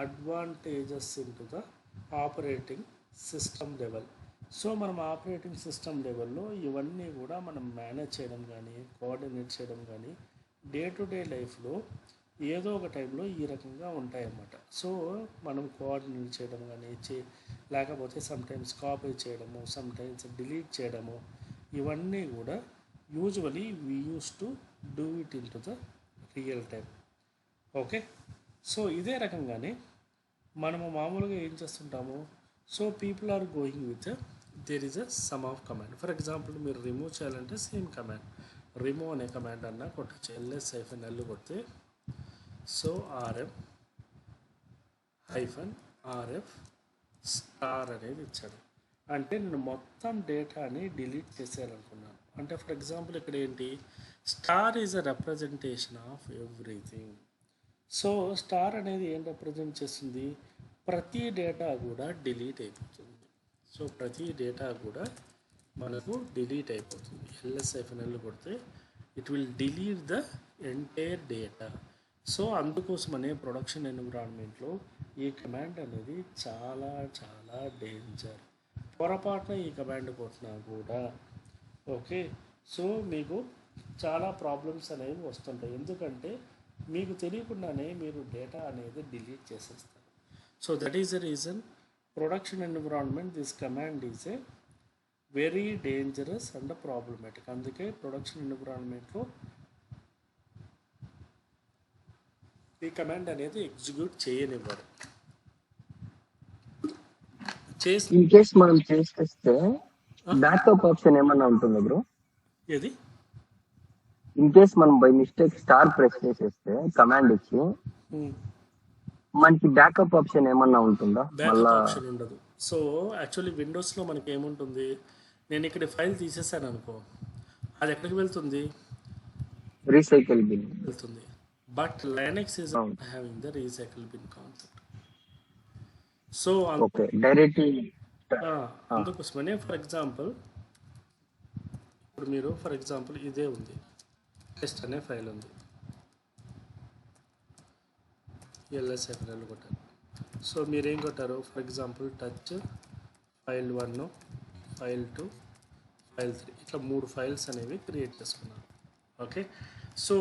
advantages in to the operating system level. So మనం ఆపరేటింగ్ సిస్టమ్ లెవెల్లో ఇవన్నీ కూడా మనం మేనేజ్ చేయడం కానీ, కోఆర్డినేట్ చేయడం కానీ, డే టు డే లైఫ్లో ఏదో ఒక టైంలో ఈ రకంగా ఉంటాయన్నమాట. సో మనం కోఆర్డినేట్ చేయడం కానీ లేకపోతే సమ్టైమ్స్ కాపీ చేయడము, సమ్టైమ్స్ డిలీట్ చేయడము, ఇవన్నీ కూడా usually we use to do it in to the real time. Okay, so ఇదే రకంగానే మనము మామూలుగా ఏం చేస్తుంటాము, so people are going with there is a some of command. For example మీరు రిమూవ్ చేయాలంటే సేమ్ కమాండ్, రిమూవ్ అనే కమాండ్ అన్నా కొట్టచ్చు, LS-L కొడితే సో RM -RF స్టార్ అనేది ఇచ్చాడు. అంటే నేను మొత్తం డేటాని డిలీట్ చేసేయాలనుకున్నాను. అంటే ఫర్ ఎగ్జాంపుల్ ఇక్కడ ఏంటి, star is a representation of everything. So star అనేది ఏం రిప్రజెంట్ చేస్తుంది, ప్రతి డేటా కూడా డిలీట్ అయిపోతుంది. సో ప్రతి డేటా కూడా మనకు డిలీట్ అయిపోతుంది. LS-L కొడితే it will delete the entire data. So అందుకోసమనే ప్రొడక్షన్ ఎన్విరాన్మెంట్లో ఈ కమాండ్ అనేది చాలా చాలా డేంజర్. పొరపాటున ఈ కమాండ్ కొట్టినా కూడా ఓకే, సో మీకు చాలా ప్రాబ్లమ్స్ అనేవి వస్తుంటాయి. ఎందుకంటే మీకు తెలియకుండానే మీరు డేటా అనేది డిలీట్ చేసేస్తారు. So that is the reason production environment this command is a very dangerous and problematic. అందుకే ప్రొడక్షన్ ఎన్విరాన్మెంట్లో ఈ కమాండ్ అనేది ఎగ్జిక్యూట్ చేయనివ్వరు. ఇన్ కేస్ మనం చేసేస్తే బ్యాకప్ ఆప్షన్ ఏమన్నా ఉంటుందా బ్రో? ఏది? ఇన్ కేస్ మనం బై మిస్టేక్ స్టార్ ప్రెస్ చేసేస్తే కమాండ్ ఇచ్చి మనకి బ్యాకప్ ఆప్షన్ ఏమన్నా ఉంటుందా? బ్యాకప్ ఆప్షన్ ఉండదు. సో యాక్చువల్లీ విండోస్లో మనకి ఏముంటుంది, నేను ఇక్కడ ఫైల్ తీసేసాను అనుకో, అది ఎక్కడికి వెళ్తుంది, రీసైకిల్ బిన్ వెళ్తుంది. But Linux is having the recycle bin concept. So direct అందుకోసమనే ఫర్ ఎగ్జాంపుల్ ఇప్పుడు మీరు ఫర్ ఎగ్జాంపుల్ ఇదే ఉంది, టెస్ట్ అనే ఫైల్ ఉంది, LS-L కొట్టారు. సో మీరేం కొట్టారు, for example touch file 1, file 2, file 3 ఇట్లా 3 ఫైల్స్ అనేవి క్రియేట్ చేసుకున్నారు. ఓకే, సో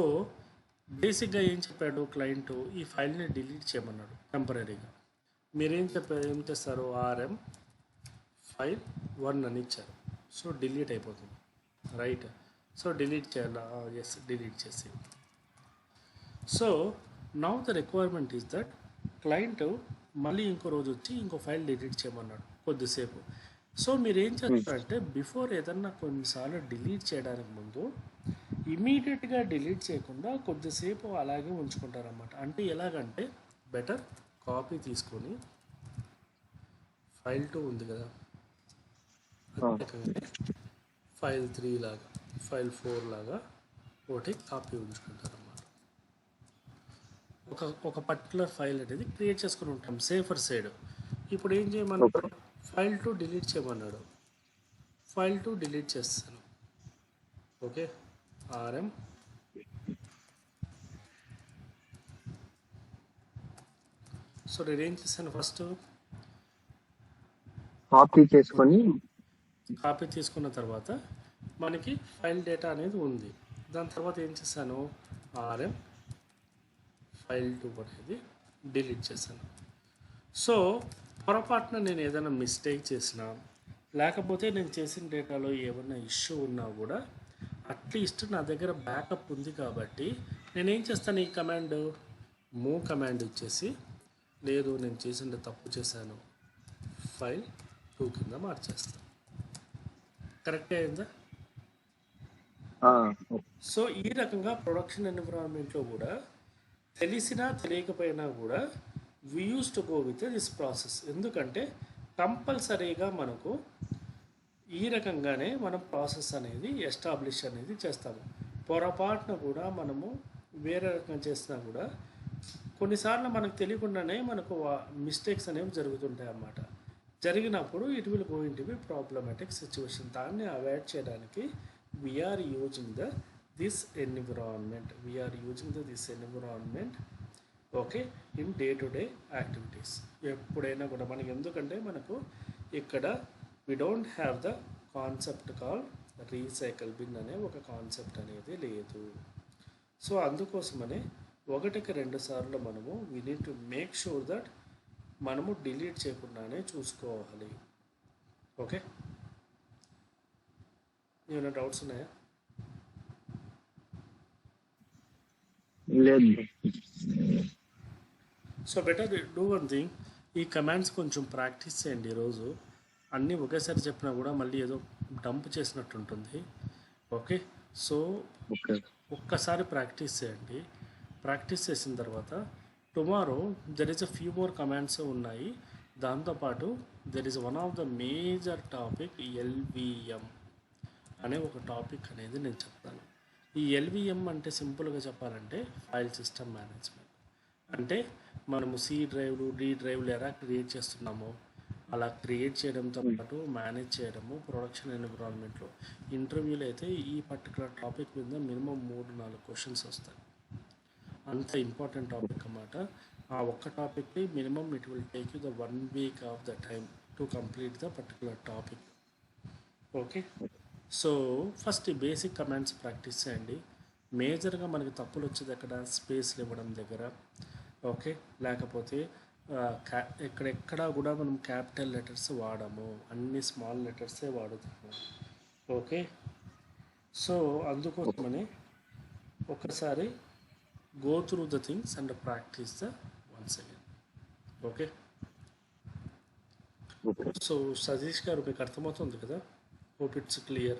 బేసిక్గా ఏం చెప్పాడు క్లయింట్, ఈ ఫైల్ని డిలీట్ చేయమన్నాడు టెంపరీగా. మీరేం చెప్పారు, ఏం చేస్తారు, RM ఫైల్ 1 అని ఇచ్చారు. సో డిలీట్ అయిపోతుంది, రైట్? సో డిలీట్ చేయాలా, ఎస్ డిలీట్ చేసి. So now the requirement is that client మళ్ళీ ఇంకో రోజు వచ్చి ఇంకో ఫైల్ డిలీట్ చేయమన్నాడు కొద్దిసేపు. సో మీరు ఏం చేస్తారంటే బిఫోర్ ఏదన్నా కొన్నిసార్లు డిలీట్ చేయడానికి ముందు ఇమీడియట్గా డిలీట్ చేయకుండా కొద్దిసేపు అలాగే ఉంచుకుంటారన్నమాట. అంటే ఎలాగంటే బెటర్ కాపీ తీసుకొని ఫైల్ 2 ఉంది కదా, అంతేకాని ఫైల్ 3 లాగా ఫైల్ 4 లాగా ఒకటి కాపీ ఉంచుకుంటారు అన్నమాట. ఒక పర్టికులర్ ఫైల్ అనేది క్రియేట్ చేసుకుని ఉంటాం సేఫర్ సైడ్. ఇప్పుడు ఏం చేయమన్నాడు, ఫైల్ 2 డిలీట్ చేయమన్నాడు. ఫైల్ 2 డిలీట్ చేస్తాను. ఓకే, ఆర్ఎం సో నేను ఏం చేశాను, ఫస్ట్ కాపీ చేసుకొని కాపీ తీసుకున్న తర్వాత మనకి ఫైల్ డేటా అనేది ఉంది. దాని తర్వాత ఏం చేశాను, ఆర్ఎం ఫైల్ 2 అనేది డిలీట్ చేశాను. సో పొరపాటున నేను ఏదైనా మిస్టేక్ చేసినా లేకపోతే నేను చేసిన డేటాలో ఏమన్నా ఇష్యూ ఉన్నా కూడా అట్లీస్ట్ నా దగ్గర బ్యాకప్ ఉంది కాబట్టి నేనేం చేస్తాను, ఈ కమాండ్ మూవ్ కమాండ్ ఇచ్చేసి లేదు నేను చేసిన తప్పు చేశాను ఫైల్ 2 కింద మార్చేస్తాను. కరెక్టే అయిందా? సో ఈ రకంగా ప్రొడక్షన్ ఎన్విరాన్మెంట్లో కూడా తెలిసినా తెలియకపోయినా కూడా we use to go with this process. ఎందుకంటే కంపల్సరీగా మనకు ఈ రకంగానే మనం ప్రాసెస్ అనేది ఎస్టాబ్లిష్ అనేది చేస్తాము. పొరపాటున కూడా మనము వేరే రకంగా చేసినా కూడా కొన్నిసార్లు మనకు తెలియకుండానే మనకు మిస్టేక్స్ అనేవి జరుగుతుంటాయి అన్నమాట. జరిగినప్పుడు it will go in to be problematic situation. దాన్ని అవాయిడ్ చేయడానికి we are using this environment okay in day to day activities. ఎప్పుడైనా కూడా మనకి ఎందుకంటే మనకు ఇక్కడ we don't have the concept call recycle bin అనే ఒక కాన్సెప్ట్ అనేది లేదు. సో అందుకోసమనే 1-2 సార్లు మనము we need to make sure that మనము డిలీట్ చేయకుండానే చూసుకోవాలి. ఓకే, ఏమైనా డౌట్స్ ఉన్నాయా? లేదు. So better do one thing, ఈ కమాండ్స్ కొంచెం ప్రాక్టీస్ చేయండి ఈరోజు. అన్నీ ఒకేసారి చెప్పినా కూడా మళ్ళీ ఏదో డంప్ చేసినట్టు ఉంటుంది. ఓకే, సో ఒక్కసారి ప్రాక్టీస్ చేయండి. ప్రాక్టీస్ చేసిన తర్వాత tomorrow there is a few more commands ఉన్నాయి. దాంతోపాటు there is one of the major topic LVM అనే ఒక టాపిక్ అనేది నేను చెప్తాను. ఈ ఎల్విఎం అంటే సింపుల్గా చెప్పాలంటే ఫైల్ సిస్టమ్ మేనేజ్మెంట్. అంటే మనము సి డ్రైవ్లు డి డ్రైవ్లు ఎలా క్రియేట్ చేస్తున్నామో అలా క్రియేట్ చేయడంతో పాటు మేనేజ్ చేయడము ప్రొడక్షన్ ఎన్విరాన్మెంట్లో. ఇంటర్వ్యూలో అయితే ఈ పర్టికులర్ టాపిక్ మీద మినిమం 3-4 క్వశ్చన్స్ వస్తాయి. అంత ఇంపార్టెంట్ టాపిక్ అన్నమాట. ఆ ఒక్క టాపిక్కి minimum it will take you the 1 week of the time to complete the particular topic. Okay, so first ఈ బేసిక్ కమాండ్స్ ప్రాక్టీస్ చేయండి. మేజర్గా మనకి తప్పులు వచ్చేది అక్కడ స్పేస్లు ఇవ్వడం దగ్గర. ఓకే, లేకపోతే ఎక్కడెక్కడా కూడా మనం క్యాపిటల్ లెటర్స్ వాడము, అన్ని స్మాల్ లెటర్సే వాడుతాము. ఓకే, సో అందుకోసమని ఒకసారి go through the things and practice the ones again. Okay, so Satish గారు మీకు అర్థమవుతుంది కదా? Hope it's clear.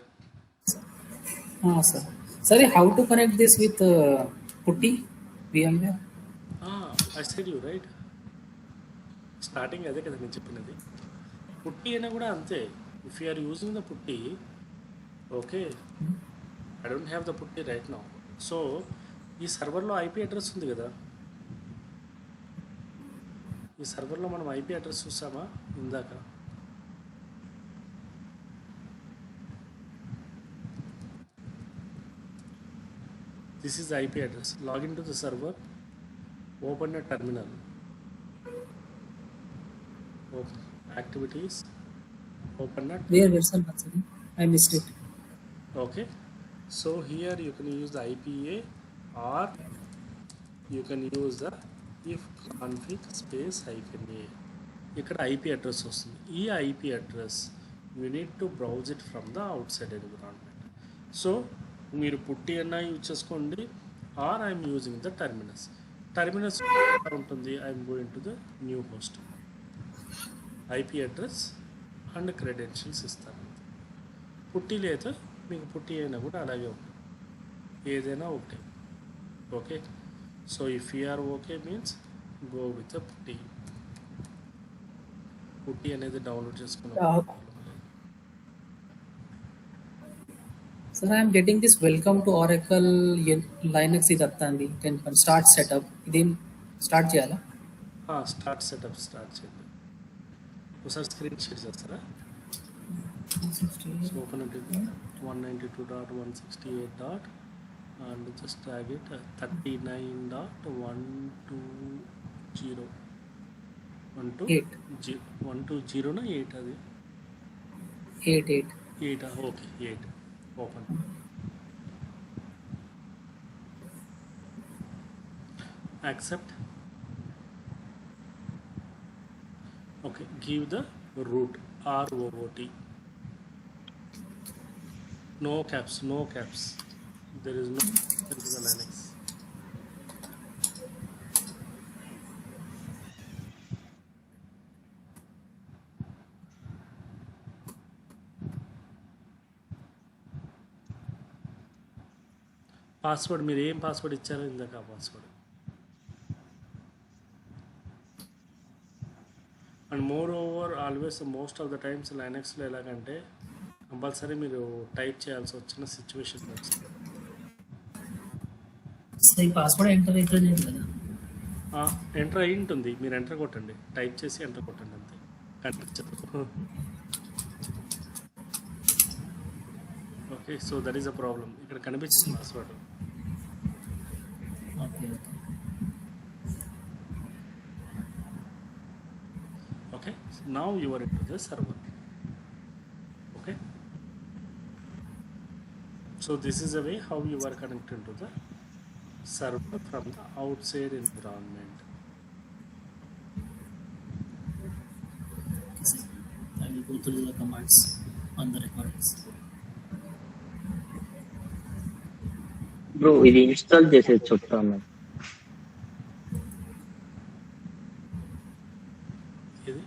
Sir. Sorry, how to connect this with Putty VMware? I said you right. Starting అదే కదా నేను చెప్పినది. పుట్టి అయినా కూడా అంతే. If you are using the PuTTY, okay, I don't have the PuTTY right now. So ఈ సర్వర్లో IP address ఉంది కదా, ఈ సర్వర్లో మనం ఐపీ అడ్రస్ చూసామా ఇందాక? This is the IP address. Log into the server, open a terminal, open activities, open a Where sir? I missed it. Okay, so here you can use the IPA or you can use the if config space -a. ఇక్కడ IP address వస్తుంది. ఈ IP address you need to browse it from the outside environment. So మీరు పుట్టి అన్నా use చేసుకోండి or I'm using the terminus. Terminals ఉంటుంది. I'm going to the new host, IP address and credentials ఇస్తాను. పుట్టిలో అయితే మీకు పుట్టి అయినా కూడా అలాగే ఉంటుంది, ఏదైనా ఒకటే. Okay, so if you are okay means go with the PuTTY. PuTTY అనేది డౌన్లోడ్ చేసుకున్నాం. Sir, I am getting this welcome to Oracle Linux ఇది వస్తుంది. స్టార్ట్ సెటప్ ఇది స్టార్ట్ చేయాలా? స్టార్ట్ సెటప్ స్టార్ట్ చేయండి. ఒకసారి స్క్రీన్ షేర్ చేస్తారా? సో ఓపెన్ ఉంటుంది 192.168 dot and just drag it 39.120 120 8 అది 8 okay 8 open. Accept. Okay, give the root ROOT. No caps. There is no Linux. Password మీరు ఏం పాస్వర్డ్ ఇచ్చారో ఇందాక ఆ password. And moreover always most of the times లైనక్స్లో ఎలాగంటే compulsory మీరు type చేయాల్సి వచ్చిన సిచ్యువేషన్ వచ్చింది. పాస్వర్డ్ ఎంటర్ అవుతుంది కదా? ఎంటర్ అయి ఉంటుంది, మీరు ఎంటర్ కొట్టండి, టైప్ చేసి ఎంటర్ కొట్టండి, అంతే. కనిపించదు. Okay, so that is a problem. ఇక్కడ కనిపిస్తుంది password. Okay, now you are into the server. Okay, so this is a way how you are connected to the server from the outside environment. I will go through the commands on the recordings. Bro ఇది install చేసేది చెప్తాను. ఇది